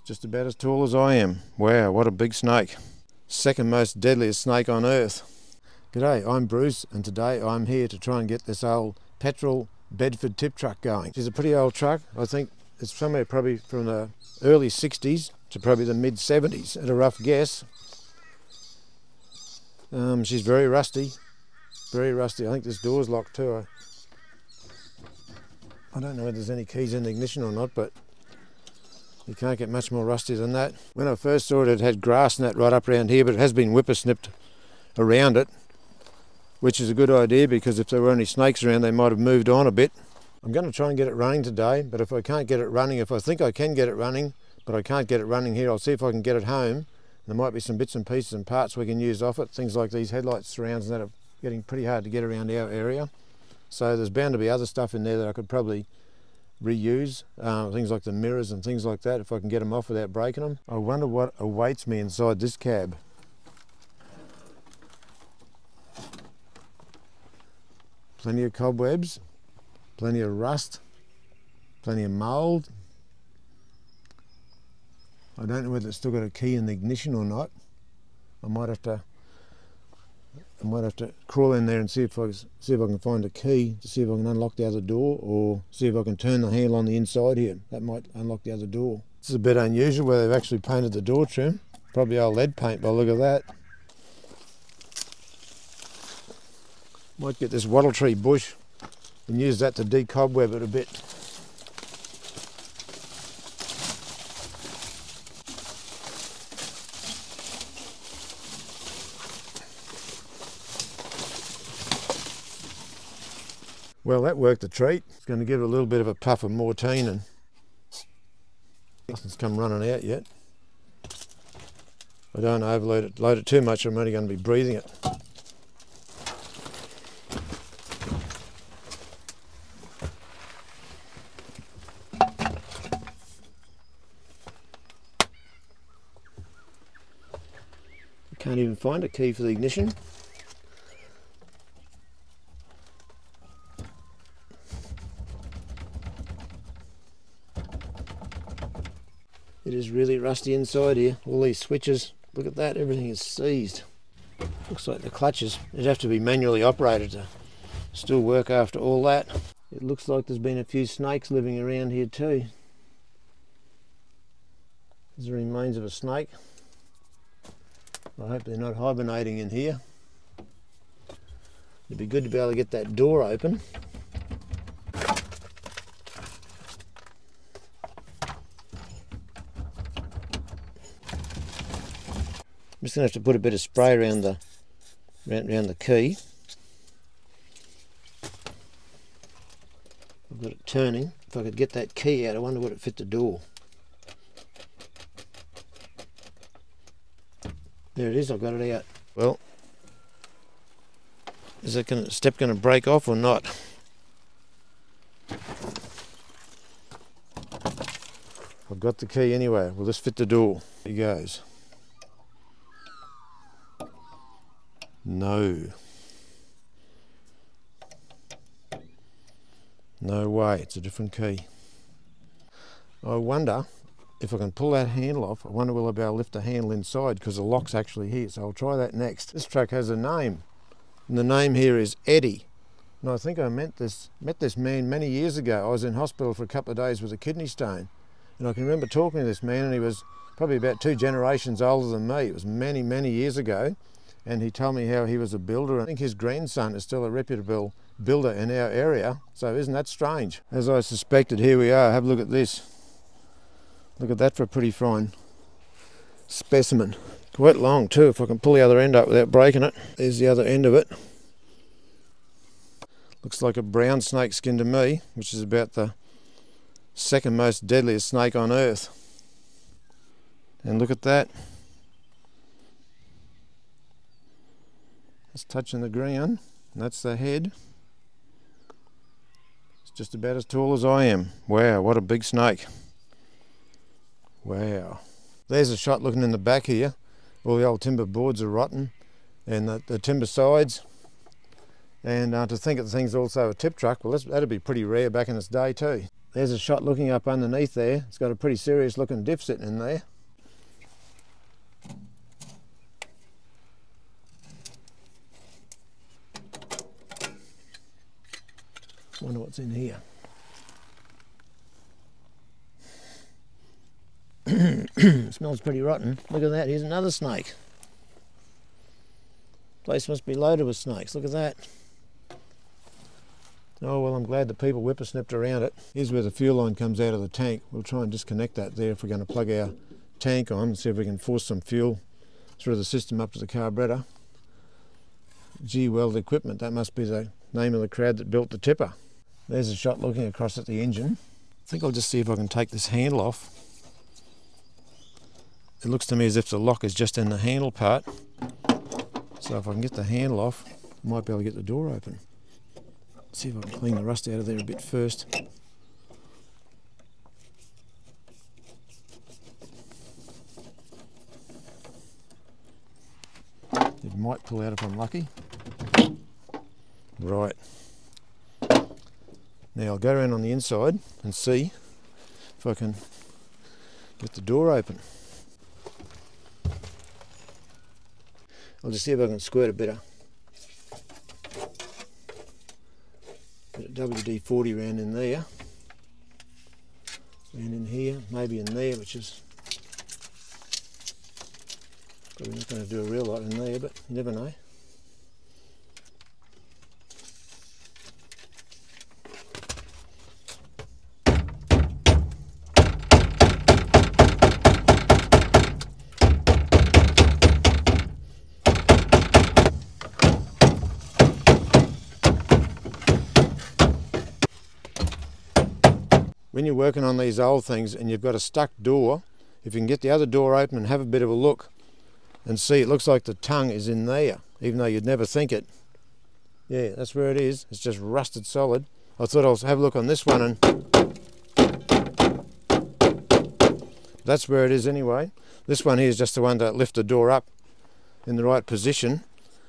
just about as tall as I am. Wow, what a big snake. Second most deadliest snake on earth. G'day, I'm Bruce, and today I'm here to try and get this old petrol Bedford tip truck going. She's a pretty old truck. I think it's somewhere probably from the early 60s to probably the mid 70s at a rough guess. She's very rusty. Very rusty. I think this door's locked too. I don't know whether there's any keys in the ignition or not, but you can't get much more rusty than that. When I first saw it, it had grass and that right up around here, but it has been whipper-snipped around it, which is a good idea because if there were any snakes around, they might have moved on a bit. I'm going to try and get it running today, but if I can't get it running, if I think I can get it running, but I can't get it running here, I'll see if I can get it home. There might be some bits and pieces and parts we can use off it, things like these headlight surrounds and that are getting pretty hard to get around our area. So there's bound to be other stuff in there that I could probably reuse, things like the mirrors and things like that, if I can get them off without breaking them. I wonder what awaits me inside this cab. Plenty of cobwebs, plenty of rust, plenty of mould. I don't know whether it's still got a key in the ignition or not. I might have to crawl in there and see if I can find a key to see if I can unlock the other door, or see if I can turn the handle on the inside here. That might unlock the other door. This is a bit unusual where they've actually painted the door trim. Probably old lead paint by the look of that. Might get this wattle tree bush and use that to decobweb it a bit. Well, that worked a treat. It's going to give it a little bit of a puff of mortine, and nothing's come running out yet. I don't overload it, load it too much, I'm only going to be breathing it. I can't even find a key for the ignition. It is really rusty inside here. All these switches, look at that, everything is seized. Looks like the clutches, it'd have to be manually operated to still work after all that. It looks like there's been a few snakes living around here too. There's the remains of a snake. I hope they're not hibernating in here. It'd be good to be able to get that door open. I'm just going to have to put a bit of spray around the key. I've got it turning. If I could get that key out, I wonder would it fit the door. There it is, I've got it out. Well, is that step going to break off or not? I've got the key anyway. Will this fit the door? Here goes. No. No way, it's a different key. I wonder if I can pull that handle off. I wonder will I be able to lift the handle inside, because the lock's actually here, so I'll try that next. This truck has a name, and the name here is Eddie. And I think I met this man many years ago. I was in hospital for a couple of days with a kidney stone, and I can remember talking to this man, and he was probably about 2 generations older than me. It was many, many years ago. And he told me how he was a builder. I think his grandson is still a reputable builder in our area, so isn't that strange? As I suspected, here we are. Have a look at this. Look at that for a pretty fine specimen. Quite long too, if I can pull the other end up without breaking it. There's the other end of it. Looks like a brown snake skin to me, which is about the second most deadliest snake on earth. And look at that. It's touching the ground, and that's the head. It's just about as tall as I am. Wow, what a big snake. Wow. There's a shot looking in the back here. All the old timber boards are rotten, and the timber sides. And to think of the thing's also a tip truck, well that'd be pretty rare back in its day too. There's a shot looking up underneath there. It's got a pretty serious looking diff sitting in there. Wonder what's in here. Smells pretty rotten. Look at that, here's another snake. Place must be loaded with snakes, look at that. Oh well, I'm glad the people whippersnipped around it. Here's where the fuel line comes out of the tank. We'll try and disconnect that there if we're going to plug our tank on and see if we can force some fuel through the system up to the carburettor. G-Weld Equipment, that must be the name of the crowd that built the tipper. There's a shot looking across at the engine. I think I'll just see if I can take this handle off. It looks to me as if the lock is just in the handle part. So if I can get the handle off, I might be able to get the door open. See if I can clean the rust out of there a bit first. It might pull out if I'm lucky. Right. Now I'll go around on the inside and see if I can get the door open. I'll just see if I can squirt a bit of WD-40 round in there, round in here, maybe in there, which is probably not going to do a real lot in there, but you never know. When you're working on these old things and you've got a stuck door, if you can get the other door open and have a bit of a look and see, it looks like the tongue is in there, even though you'd never think it. Yeah, that's where it is. It's just rusted solid. I thought I'll have a look on this one, and that's where it is anyway. This one here is just the one to lift the door up in the right position. And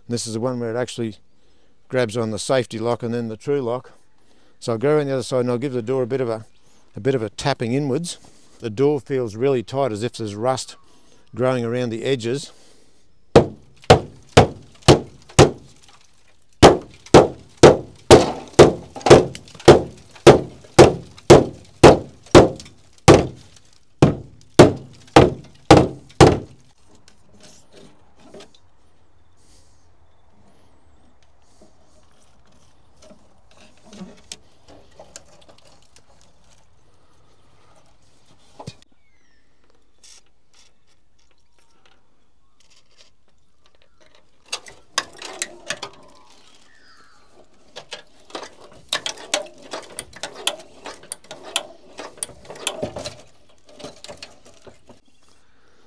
this is the one where it actually grabs on the safety lock and then the true lock. So I'll go around the other side and I'll give the door a bit of a tapping inwards. The door feels really tight, as if there's rust growing around the edges.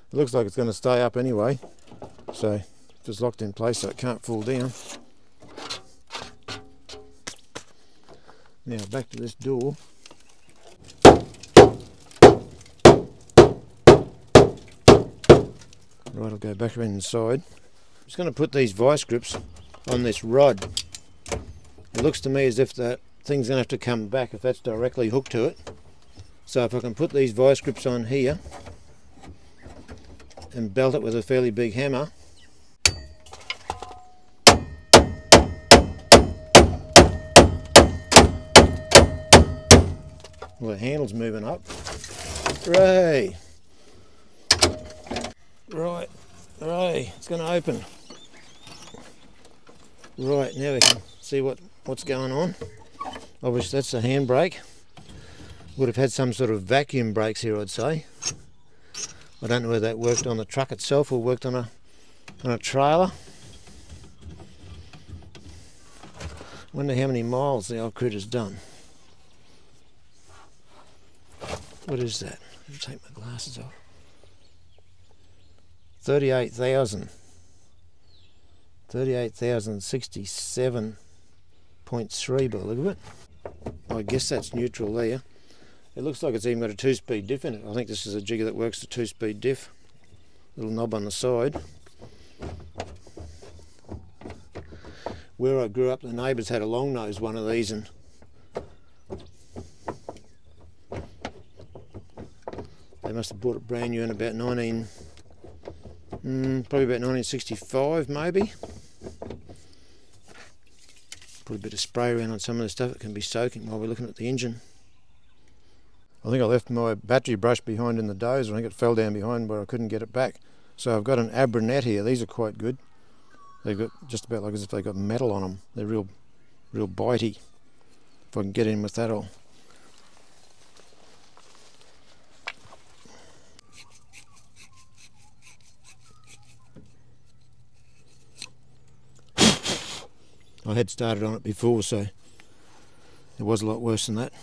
It looks like it's going to stay up anyway, so just locked in place so it can't fall down. Now back to this door. Right, I'll go back around inside. I'm just going to put these vice grips on this rod. It looks to me as if the thing's going to have to come back if that's directly hooked to it. So if I can put these vice grips on here and belt it with a fairly big hammer. Well, the handle's moving up. Hooray! Right, hooray, it's going to open. Right, now we can see what's going on. Obviously that's the handbrake. Would have had some sort of vacuum brakes here, I'd say. I don't know whether that worked on the truck itself or worked on a trailer. Wonder how many miles the old critter's done. What is that? Let me take my glasses off. 38,000. 38,067.3 by the look of it. I guess that's neutral there. It looks like it's even got a 2-speed diff in it. I think this is a jigger that works the 2-speed diff. Little knob on the side. Where I grew up, the neighbours had a long nose one of these, and must have bought it brand new in about probably about 1965 maybe. Put a bit of spray around on some of the stuff. It can be soaking while we're looking at the engine. I think I left my battery brush behind in the dozer. I think it fell down behind where I couldn't get it back. So I've got an Abranet here. These are quite good. They've got just about like as if they've got metal on them. They're real bitey. If I can get in with that, I'll. I had started on it before, so it was a lot worse than that.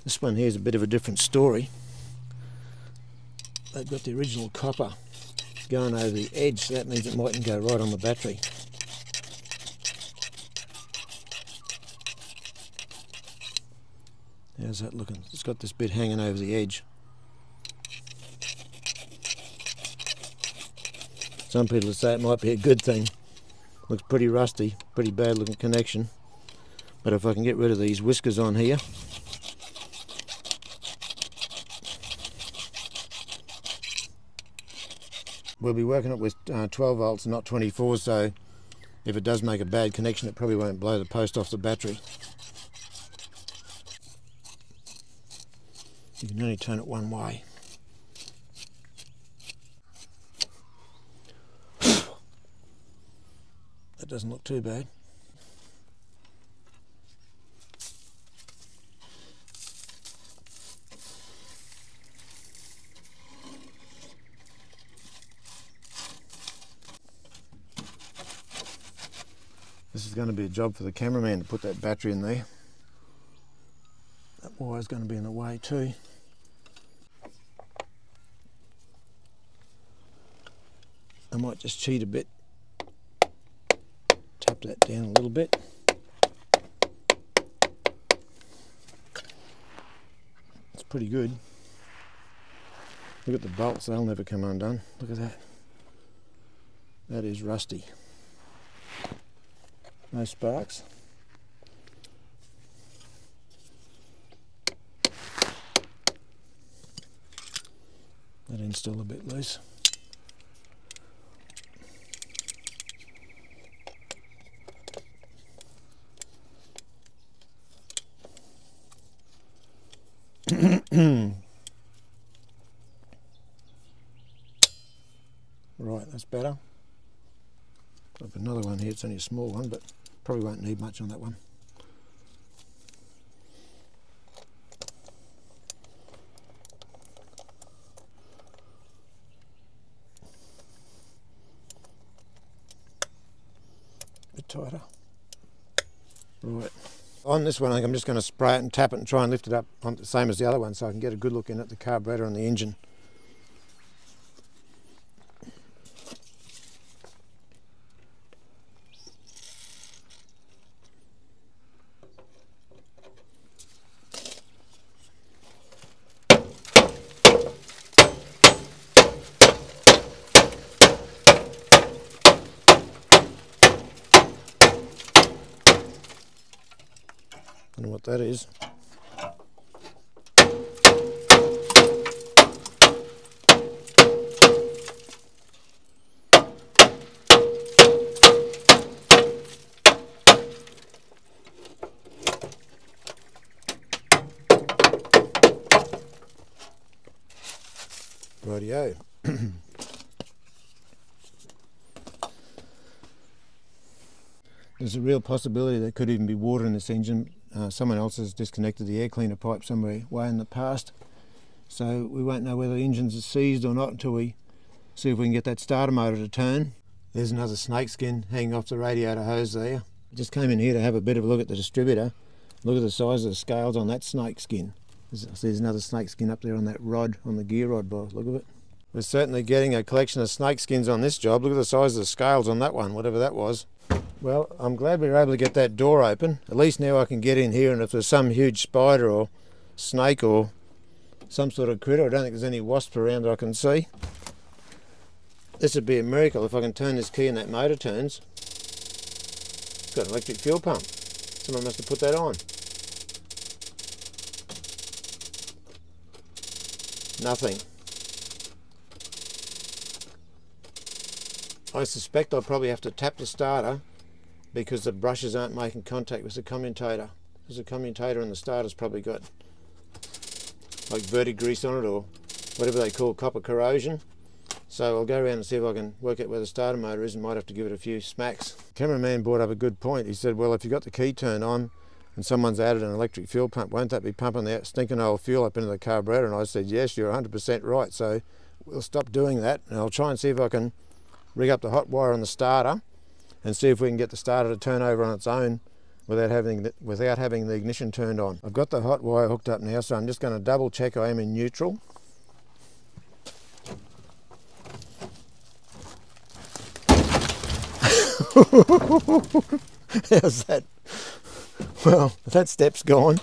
This one here is a bit of a different story. They've got the original copper going over the edge, so that means it mightn't go right on the battery. How's that looking? It's got this bit hanging over the edge. Some people say it might be a good thing. Looks pretty rusty, pretty bad looking connection. But if I can get rid of these whiskers on here, we'll be working it with 12 volts, not 24, so if it does make a bad connection, it probably won't blow the post off the battery. You can only turn it one way. That doesn't look too bad. This is going to be a job for the cameraman to put that battery in there. That wire's going to be in the way too. I might just cheat a bit. Tap that down a little bit. It's pretty good. Look at the bolts, they'll never come undone. Look at that. That is rusty. No sparks. That end's still a bit loose. Right, that's better. I've got another one here, it's only a small one, but probably won't need much on that one. A bit tighter. Right. On this one, I think I'm just going to spray it and tap it and try and lift it up on the same as the other one so I can get a good look in at the carburetor and the engine. I don't know what that is. Rightio. There's a real possibility there could even be water in this engine. Someone else has disconnected the air cleaner pipe somewhere way in the past, so we won't know whether the engine's seized or not until we see if we can get that starter motor to turn. There's another snake skin hanging off the radiator hose there. I just came in here to have a bit of a look at the distributor. Look at the size of the scales on that snake skin. There's another snake skin up there on that rod, on the gear rod bar. Look at it. We're certainly getting a collection of snake skins on this job. Look at the size of the scales on that one, whatever that was. Well, I'm glad we were able to get that door open. At least now I can get in here, and if there's some huge spider or snake or some sort of critter, I don't think there's any wasps around that I can see. This would be a miracle if I can turn this key and that motor turns. It's got an electric fuel pump. Someone must have put that on. Nothing. I suspect I'll probably have to tap the starter because the brushes aren't making contact with the commutator. Because the commutator and the starter's probably got like verdigrease on it, or whatever they call copper corrosion. So I'll go around and see if I can work out where the starter motor is, and might have to give it a few smacks. Cameraman brought up a good point. He said, well, if you've got the key turned on and someone's added an electric fuel pump, won't that be pumping that stinking old fuel up into the carburetor? And I said, yes, you're 100% right. So we'll stop doing that, and I'll try and see if I can rig up the hot wire on the starter and see if we can get the starter to turn over on its own without having the ignition turned on. I've got the hot wire hooked up now, so I'm just going to double check I am in neutral. How's that? Well, that step's gone.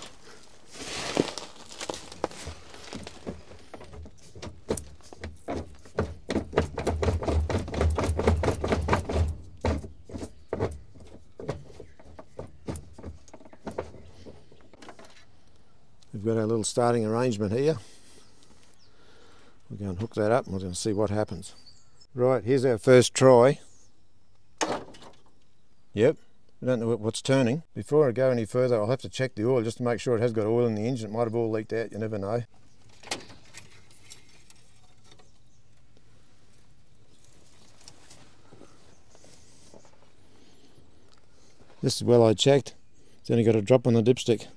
We've got our little starting arrangement here. We're going to hook that up and we're going to see what happens. Right, here's our first try. Yep, I don't know what's turning. Before I go any further, I'll have to check the oil just to make sure it has got oil in the engine. It might have all leaked out, you never know. This is well I checked. It's only got a drop on the dipstick.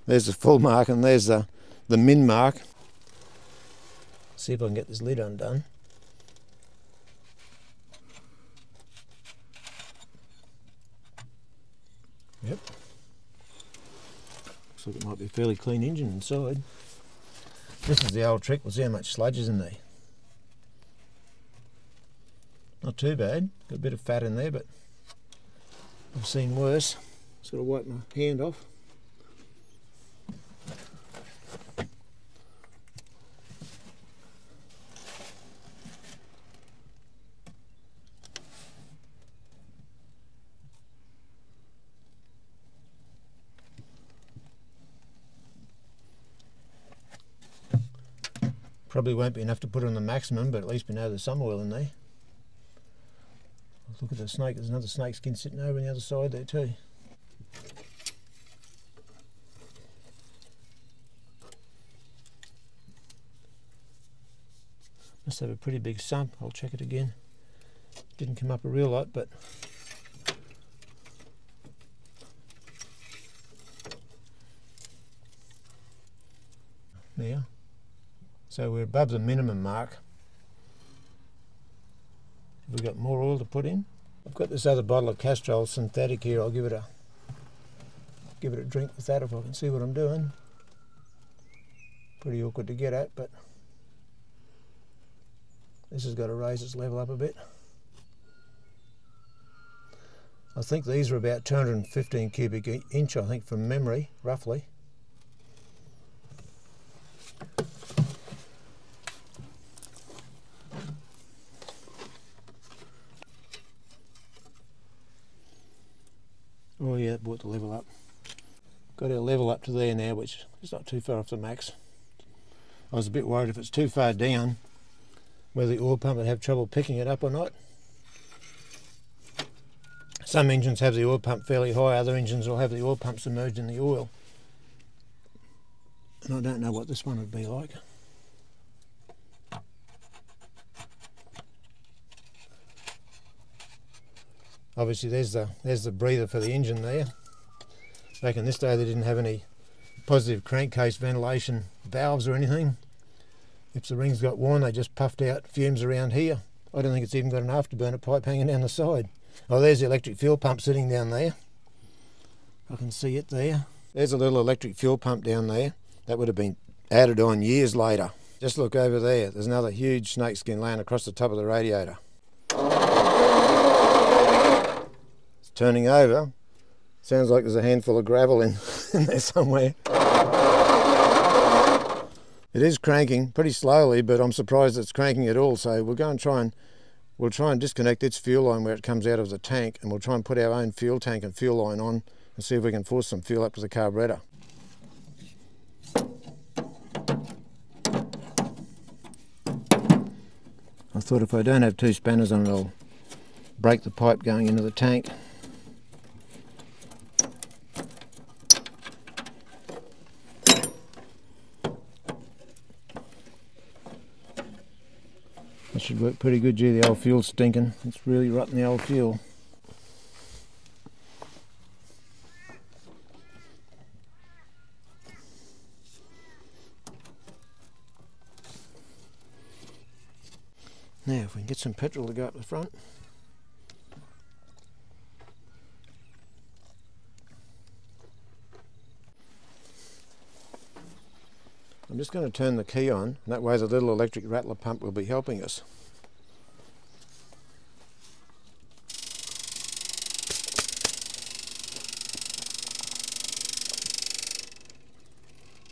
There's the full mark and there's the min mark. See if I can get this lid undone. Yep. Looks like it might be a fairly clean engine inside. This is the old trick. We'll see how much sludge is in there. Not too bad. Got a bit of fat in there, but I've seen worse. Just got to wipe my hand off. Probably won't be enough to put on the maximum, but at least we know there's some oil in there. Look at the snake, there's another snake skin sitting over on the other side there too. Must have a pretty big sump. I'll check it again. Didn't come up a real lot, but there. So we're above the minimum mark. Have we got more oil to put in? I've got this other bottle of Castrol synthetic here. I'll give it a drink with that if I can see what I'm doing. Pretty awkward to get at, but this has got to raise its level up a bit. I think these are about 215 cubic inch, I think, from memory, roughly. Oh yeah, that brought the level up. Got our level up to there now, which is not too far off the max. I was a bit worried if it's too far down, whether the oil pump would have trouble picking it up or not. Some engines have the oil pump fairly high, other engines will have the oil pump submerged in the oil. And I don't know what this one would be like. Obviously there's the breather for the engine there. Back in this day they didn't have any positive crankcase ventilation valves or anything. If the rings got worn they just puffed out fumes around here. I don't think it's even got an afterburner pipe hanging down the side. Oh, there's the electric fuel pump sitting down there. I can see it there. There's a little electric fuel pump down there. That would have been added on years later. Just look over there. There's another huge snakeskin laying across the top of the radiator. Turning over. Sounds like there's a handful of gravel in there somewhere. It is cranking pretty slowly, but I'm surprised it's cranking at all. So we'll go and we'll try and disconnect its fuel line where it comes out of the tank, and we'll try and put our own fuel tank and fuel line on and see if we can force some fuel up to the carburetor. I thought if I don't have two spanners on it, I'll break the pipe going into the tank. That should work pretty good. Gee, the old fuel's stinking. It's really rotten, the old fuel. Now if we can get some petrol to go up the front. I'm just going to turn the key on, and that way the little electric rattler pump will be helping us.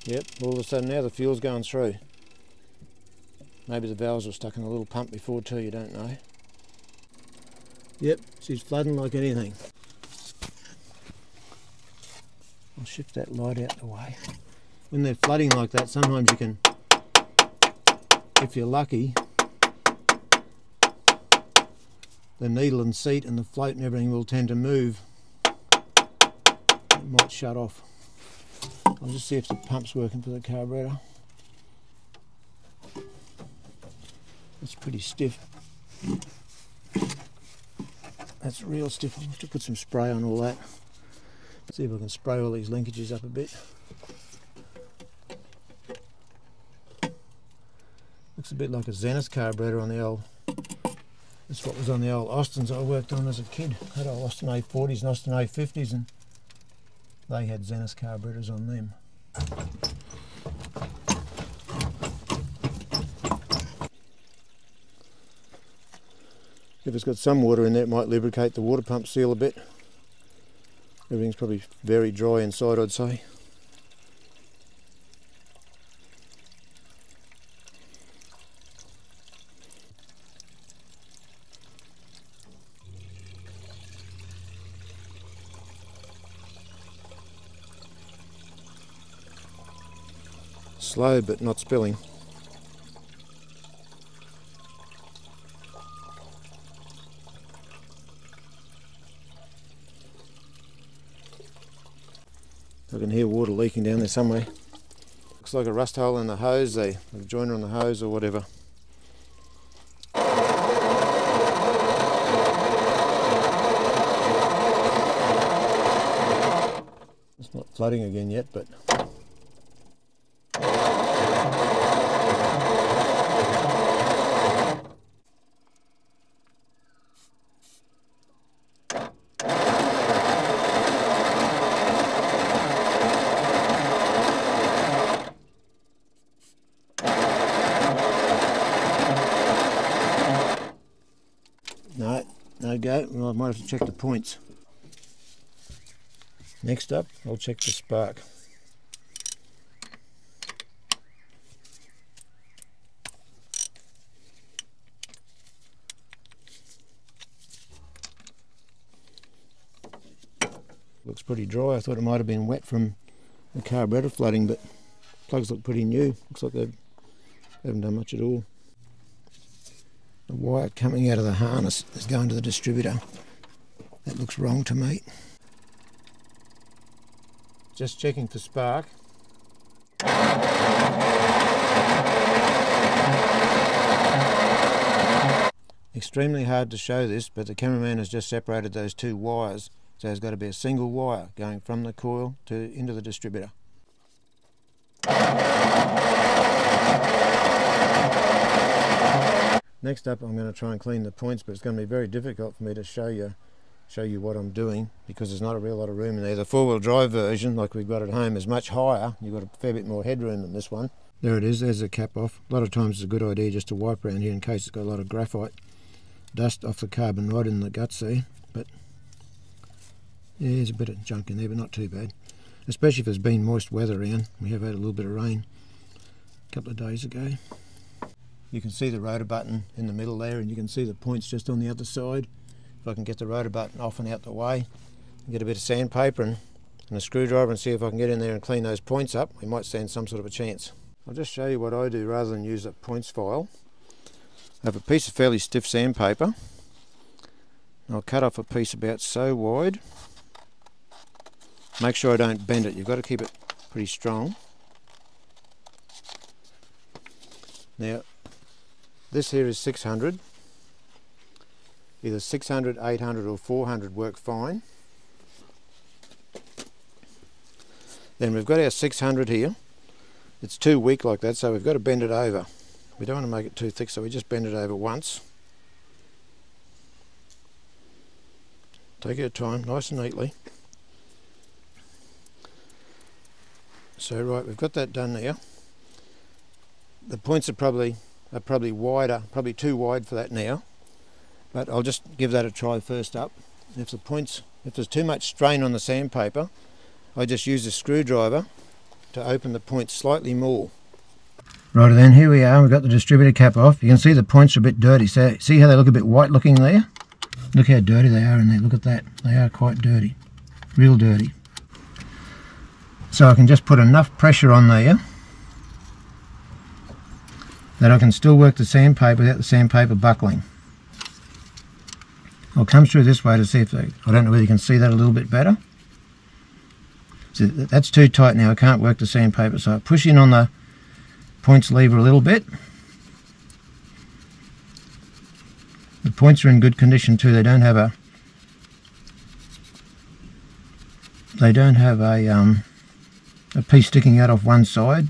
Yep, all of a sudden now the fuel's going through. Maybe the valves were stuck in a little pump before too, you don't know. Yep, she's flooding like anything. I'll shift that light out the way. When they're flooding like that, sometimes you can, if you're lucky, the needle and seat and the float and everything will tend to move. It might shut off. I'll just see if the pump's working for the carburetor. It's pretty stiff. That's real stiff. I'll have to put some spray on all that. See if I can spray all these linkages up a bit. Looks a bit like a Zenith carburetor on the old. That's what was on the old Austins I worked on as a kid. I had old Austin A40s and Austin A50s, and they had Zenith carburetors on them. If it's got some water in there, it might lubricate the water pump seal a bit. Everything's probably very dry inside, I'd say. Slow but not spilling. I can hear water leaking down there somewhere. Looks like a rust hole in the hose there, a joiner on the hose or whatever. It's not flooding again yet, but no go. Well, I might have to check the points. Next up, I'll check the spark. Looks pretty dry. I thought it might have been wet from the carburetor flooding, but plugs look pretty new. Looks like they haven't done much at all. The wire coming out of the harness is going to the distributor. That looks wrong to me. Just checking for spark. Extremely hard to show this, but the cameraman has just separated those two wires, so there's got to be a single wire going from the coil into the distributor. Next up, I'm going to try and clean the points, but it's going to be very difficult for me to show you what I'm doing because there's not a real lot of room in there. The four-wheel drive version, like we've got at home, is much higher. You've got a fair bit more headroom than this one. There it is, there's the cap off. A lot of times it's a good idea just to wipe around here in case it's got a lot of graphite dust off the carbon rod in the guts there. But yeah, there's a bit of junk in there, but not too bad. Especially if there's been moist weather around. We have had a little bit of rain a couple of days ago. You can see the rotor button in the middle there, and you can see the points just on the other side. If I can get the rotor button off and out the way, and get a bit of sandpaper and a screwdriver and see if I can get in there and clean those points up, we might stand some sort of a chance. I'll just show you what I do rather than use a points file. I have a piece of fairly stiff sandpaper. I'll cut off a piece about so wide. Make sure I don't bend it. You've got to keep it pretty strong. Now, this here is 600. Either 600, 800 or 400 work fine. Then we've got our 600 here. It's too weak like that, so we've got to bend it over. We don't want to make it too thick, so we just bend it over once. Take your time, nice and neatly. So right, we've got that done now. The points are probably wider, probably too wide for that now. But I'll just give that a try first up. If there's too much strain on the sandpaper, I just use a screwdriver to open the points slightly more. Right then, here we are. We've got the distributor cap off. You can see the points are a bit dirty. So see how they look a bit white looking there? Look how dirty they are in there. Look at that. They are quite dirty. Real dirty. So I can just put enough pressure on there that I can still work the sandpaper without the sandpaper buckling. I'll come through this way to see if I don't know whether you can see that a little bit better. So that's too tight now. I can't work the sandpaper. So I push in on the points lever a little bit. The points are in good condition too. They don't have a piece sticking out off one side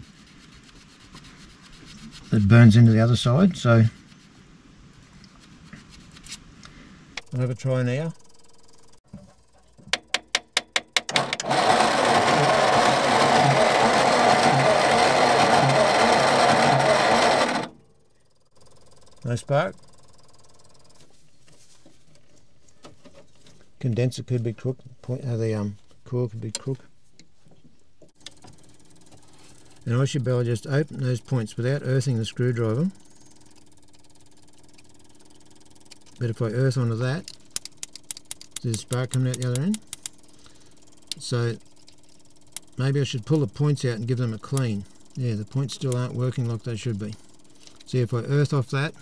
that burns into the other side. So I'll have a try now. No spark. Condenser could be crooked. The coil could be crooked. And I should be able to just open those points without earthing the screwdriver. But if I earth onto that, there's a spark coming out the other end. So maybe I should pull the points out and give them a clean. Yeah, the points still aren't working like they should be. See, if I earth off that,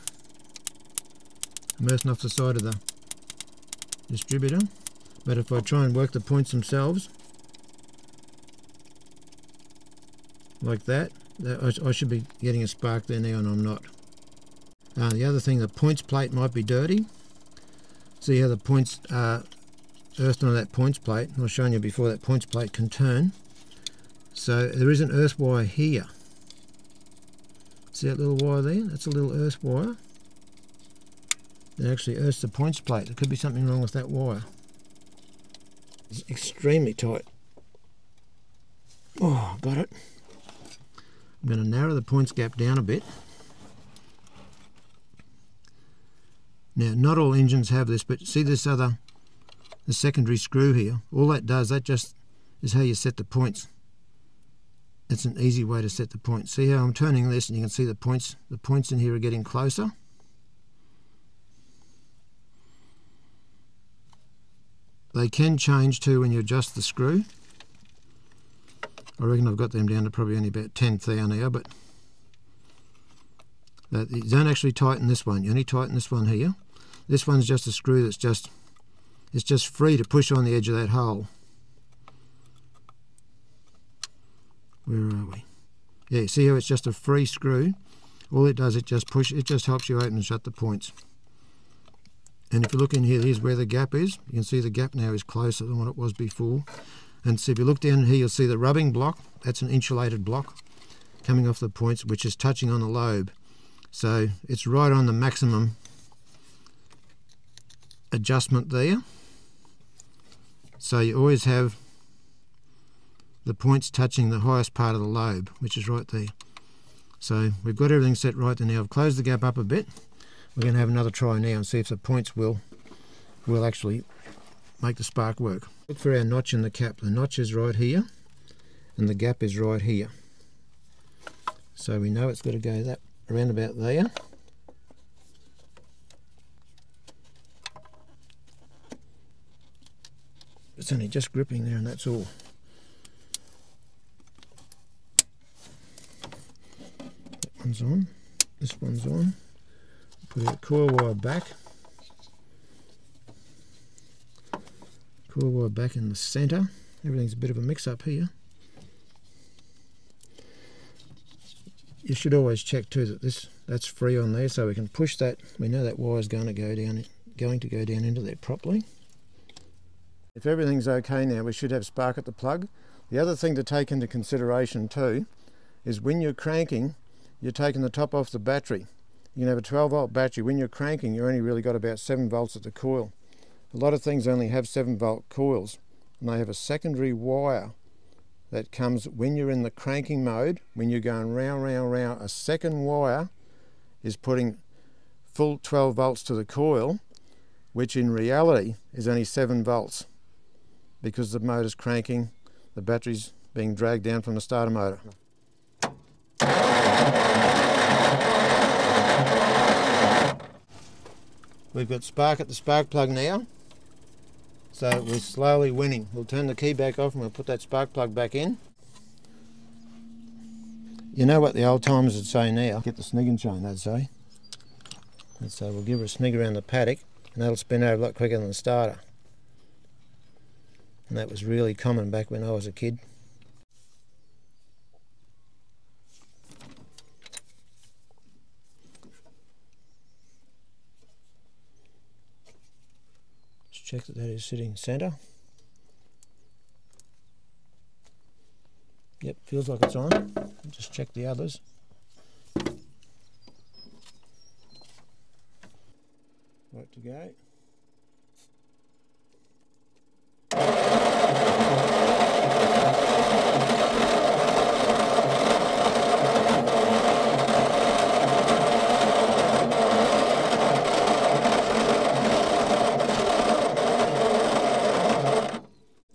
I'm earthing off the side of the distributor. But if I try and work the points themselves, like that, I should be getting a spark there now, and I'm not. The other thing, the points plate might be dirty. See how the points are earthed onto that points plate? I was showing you before that points plate can turn. So there is an earth wire here. See that little wire there? That's a little earth wire. It actually earths the points plate. There could be something wrong with that wire. It's extremely tight. Oh, got it. I'm going to narrow the points gap down a bit. Now, not all engines have this, but see this the secondary screw here? All that does, that just is how you set the points. It's an easy way to set the points. See how I'm turning this and you can see the points in here are getting closer. They can change too when you adjust the screw. I reckon I've got them down to probably only about 10th there now, but you don't actually tighten this one. You only tighten this one here. This one's just a screw that's it's just free to push on the edge of that hole. Where are we? Yeah, see how it's just a free screw? All it does, it just helps you open and shut the points. And if you look in here, here's where the gap is. You can see the gap now is closer than what it was before. And so if you look down here, you'll see the rubbing block. That's an insulated block coming off the points, which is touching on the lobe. So it's right on the maximum adjustment there. So you always have the points touching the highest part of the lobe, which is right there. So we've got everything set right there now. I've closed the gap up a bit. We're going to have another try now and see if the points will actually make the spark work. Look for our notch in the cap. The notch is right here and the gap is right here. So we know it's got to go that around about there. It's only just gripping there and that's all. That one's on. This one's on. Put a coil wire back. Coil wire back in the centre. Everything's a bit of a mix-up here. You should always check too that that's free on there, so we can push that. We know that wire's going to go down into there properly. If everything's okay now, we should have spark at the plug. The other thing to take into consideration too is when you're cranking, you're taking the top off the battery. You can have a 12-volt battery. When you're cranking, you only really got about 7 volts at the coil. A lot of things only have 7-volt coils, and they have a secondary wire that comes when you're in the cranking mode. When you're going round, round, round, a second wire is putting full 12 volts to the coil, which in reality is only 7 volts because the motor's cranking, the battery's being dragged down from the starter motor. We've got spark at the spark plug now, so we're slowly winning. We'll turn the key back off and we'll put that spark plug back in. You know what the old timers would say now? Get the sniggin chain, they'd say. And so we'll give her a snig around the paddock, and that'll spin over a lot quicker than the starter. And that was really common back when I was a kid. Just check that is sitting centre. Yep, feels like it's on. Just check the others. Right to go.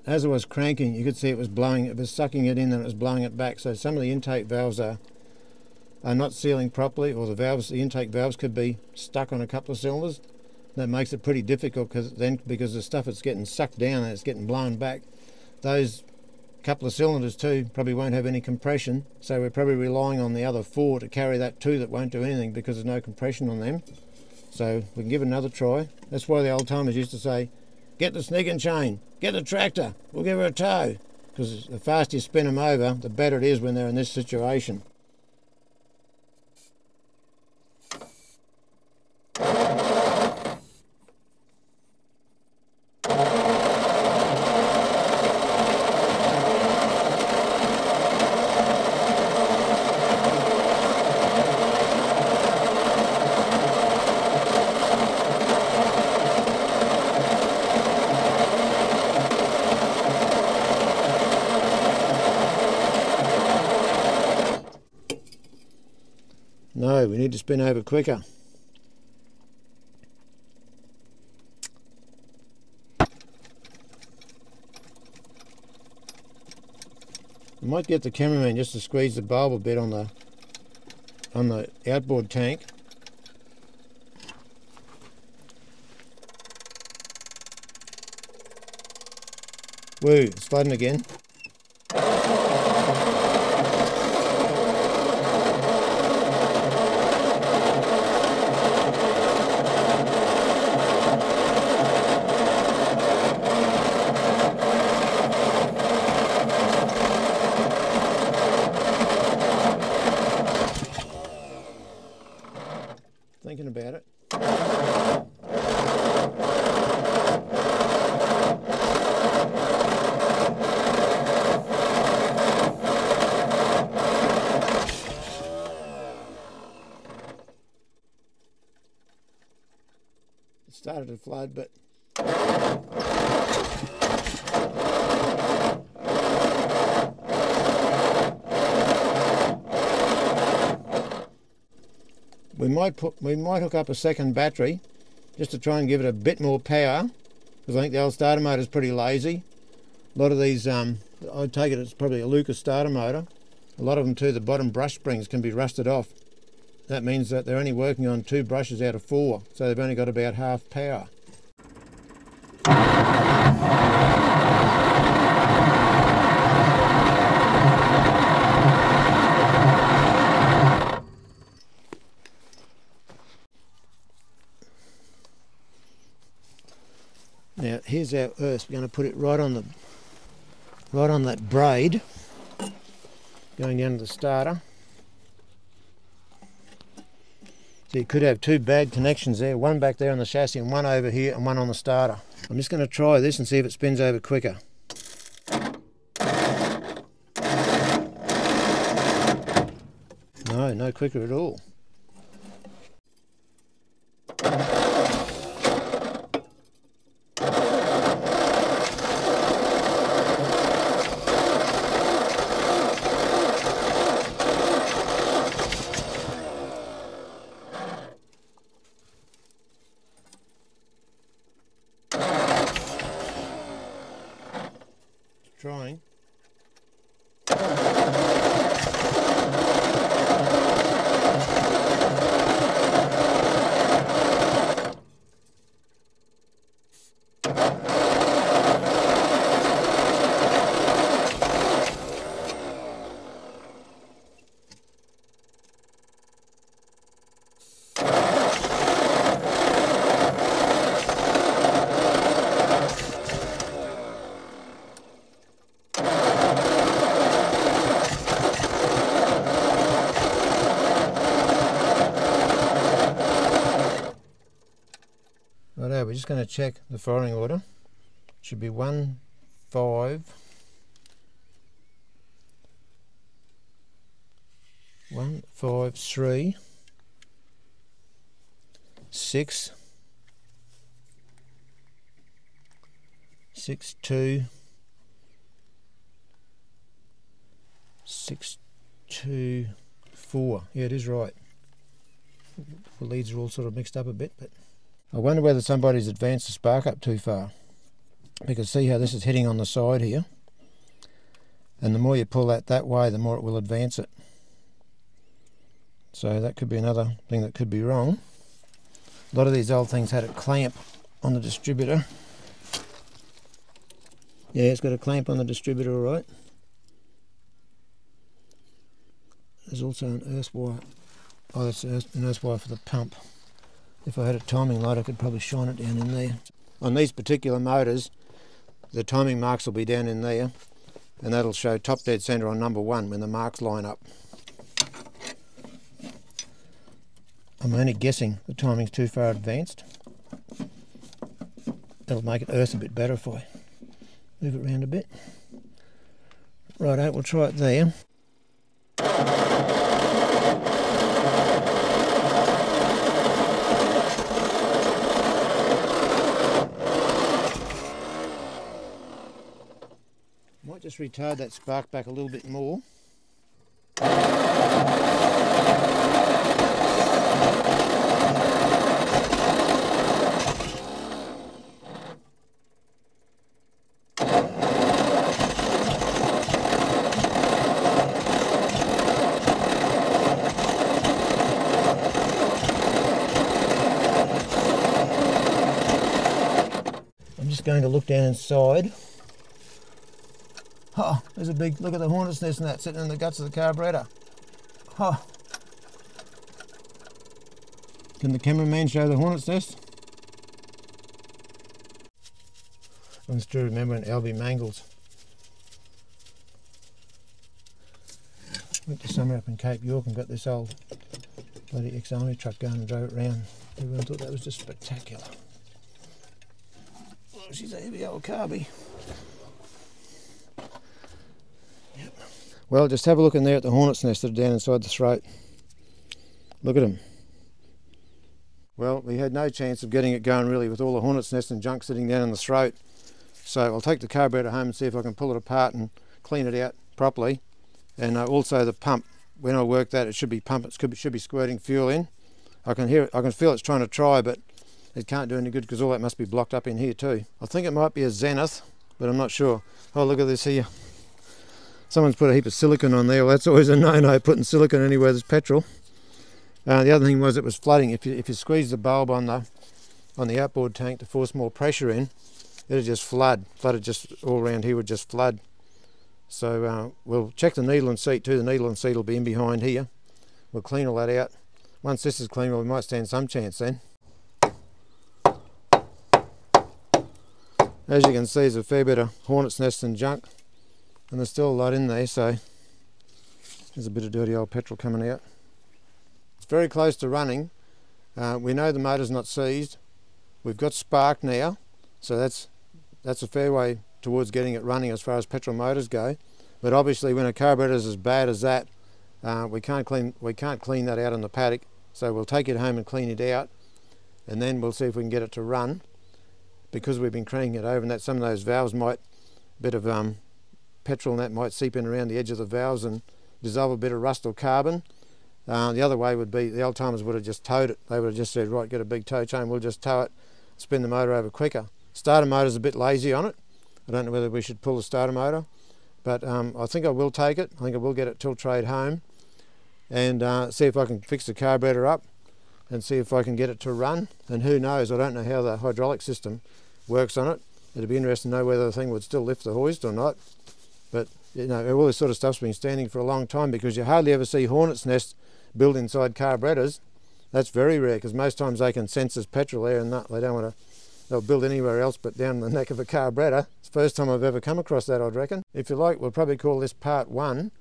As it was cranking, you could see it was blowing, it was sucking it in and it was blowing it back. So some of the intake valves are not sealing properly, or the intake valves could be stuck on a couple of cylinders. That makes it pretty difficult because the stuff is getting sucked down and it's getting blown back. Those couple of cylinders too probably won't have any compression, so we're probably relying on the other 4 to carry that 2 that won't do anything because there's no compression on them. So we can give it another try. That's why the old timers used to say, get the sniggin chain, get the tractor, we'll give her a tow. Because the faster you spin them over, the better it is when they're in this situation. No, we need to spin over quicker. I might get the cameraman just to squeeze the bulb a bit on the outboard tank. Woo, it's flooding again. Thinking about it. It started to flood, but we might hook up a second battery just to try and give it a bit more power, because I think the old starter motor is pretty lazy. A lot of these, I'd take it it's probably a Lucas starter motor. A lot of them too, the bottom brush springs can be rusted off. That means that they're only working on 2 brushes out of 4, so they've only got about half power. Now here's our earth. We're going to put it right on that braid going down to the starter. So you could have two bad connections there, one back there on the chassis and one over here and one on the starter. I'm just going to try this and see if it spins over quicker. No quicker at all. Trying. Righto, we're just going to check the firing order. It should be 1, 5, 1, 5, 3, 6, 6, 2, 6, 2, 4. Yeah, it is right. The leads are all sort of mixed up a bit, but I wonder whether somebody's advanced the spark up too far. Because see how this is hitting on the side here, and the more you pull that way, the more it will advance it. So that could be another thing that could be wrong. A lot of these old things had a clamp on the distributor. Yeah, it's got a clamp on the distributor, all right. There's also an earth wire. Oh, that's an earth wire for the pump. If I had a timing light, I could probably shine it down in there. On these particular motors, the timing marks will be down in there, and that'll show top dead centre on number 1 when the marks line up. I'm only guessing the timing's too far advanced. That'll make it earth a bit better if I move it around a bit. Righto, we'll try it there. Might just retard that spark back a little bit more. I'm just going to look down inside. Oh, there's a big, look at the hornet's nest and that sitting in the guts of the carburetor. Oh. Can the cameraman show the hornet's nest? I still remember when Albie Mangles went to summer up in Cape York and got this old bloody ex-army truck going and drove it round. Everyone thought that was just spectacular. Oh, she's a heavy old carby. Well, just have a look in there at the hornet's nest that are down inside the throat. Look at them. Well, we had no chance of getting it going really with all the hornet's nest and junk sitting down in the throat. So I'll take the carburetor home and see if I can pull it apart and clean it out properly. And also the pump, when I work that, it should be pumping, it should be squirting fuel in. I can hear it, I can feel it's trying to try, but it can't do any good because all that must be blocked up in here too. I think it might be a Zenith, but I'm not sure. Oh, look at this here. Someone's put a heap of silicone on there. Well, that's always a no-no, putting silicone anywhere there's petrol. The other thing was it was flooding. If you squeeze the bulb on the outboard tank to force more pressure in, it'll just flood. Flooded just all around here would just flood. So we'll check the needle and seat too. The needle and seat will be in behind here. We'll clean all that out. Once this is clean, well, we might stand some chance then. As you can see, there's a fair bit of hornet's nests and junk, and there's still a lot in there, so there's a bit of dirty old petrol coming out. It's very close to running. We know the motor's not seized. We've got spark now, so that's a fair way towards getting it running as far as petrol motors go. But obviously when a carburetor's as bad as that, we can't clean that out in the paddock, so we'll take it home and clean it out, and then we'll see if we can get it to run. Because we've been cranking it over, and that some of those valves might, a bit of petrol and that might seep in around the edge of the valves and dissolve a bit of rust or carbon. The other way would be, the old timers would have just towed it. They would have just said, right, get a big tow chain, we'll just tow it, spin the motor over quicker. Starter motor's a bit lazy on it. I don't know whether we should pull the starter motor, but I think I will take it. I think I will get it tilt trade home and see if I can fix the carburetor up and see if I can get it to run. And who knows, I don't know how the hydraulic system works on it. It'd be interesting to know whether the thing would still lift the hoist or not. But you know, all this sort of stuff's been standing for a long time, because you hardly ever see hornet's nests built inside carburetors. That's very rare, because most times they can sense there's petrol there and they don't want to, they'll build anywhere else but down the neck of a carburetor. It's the first time I've ever come across that, I'd reckon. If you like, we'll probably call this part 1,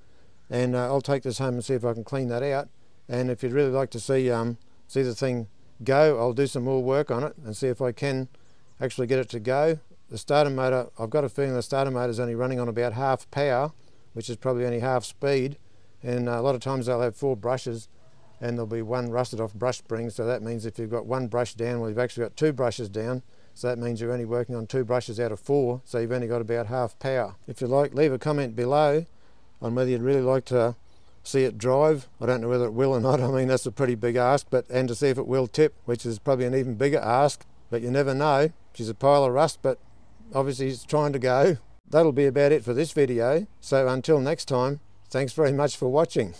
and I'll take this home and see if I can clean that out. And if you'd really like to see the thing go, I'll do some more work on it and see if I can actually get it to go. The starter motor, I've got a feeling the starter motor is only running on about half power, which is probably only half speed, and a lot of times they'll have 4 brushes and there'll be 1 rusted off brush spring, so that means if you've got 1 brush down, well, you've actually got 2 brushes down, so that means you're only working on 2 brushes out of 4, so you've only got about half power. If you like, leave a comment below on whether you'd really like to see it drive. I don't know whether it will or not. I mean, that's a pretty big ask, and to see if it will tip, which is probably an even bigger ask, but you never know. She's a pile of rust, but obviously it's trying to go. That'll be about it for this video, so until next time, thanks very much for watching.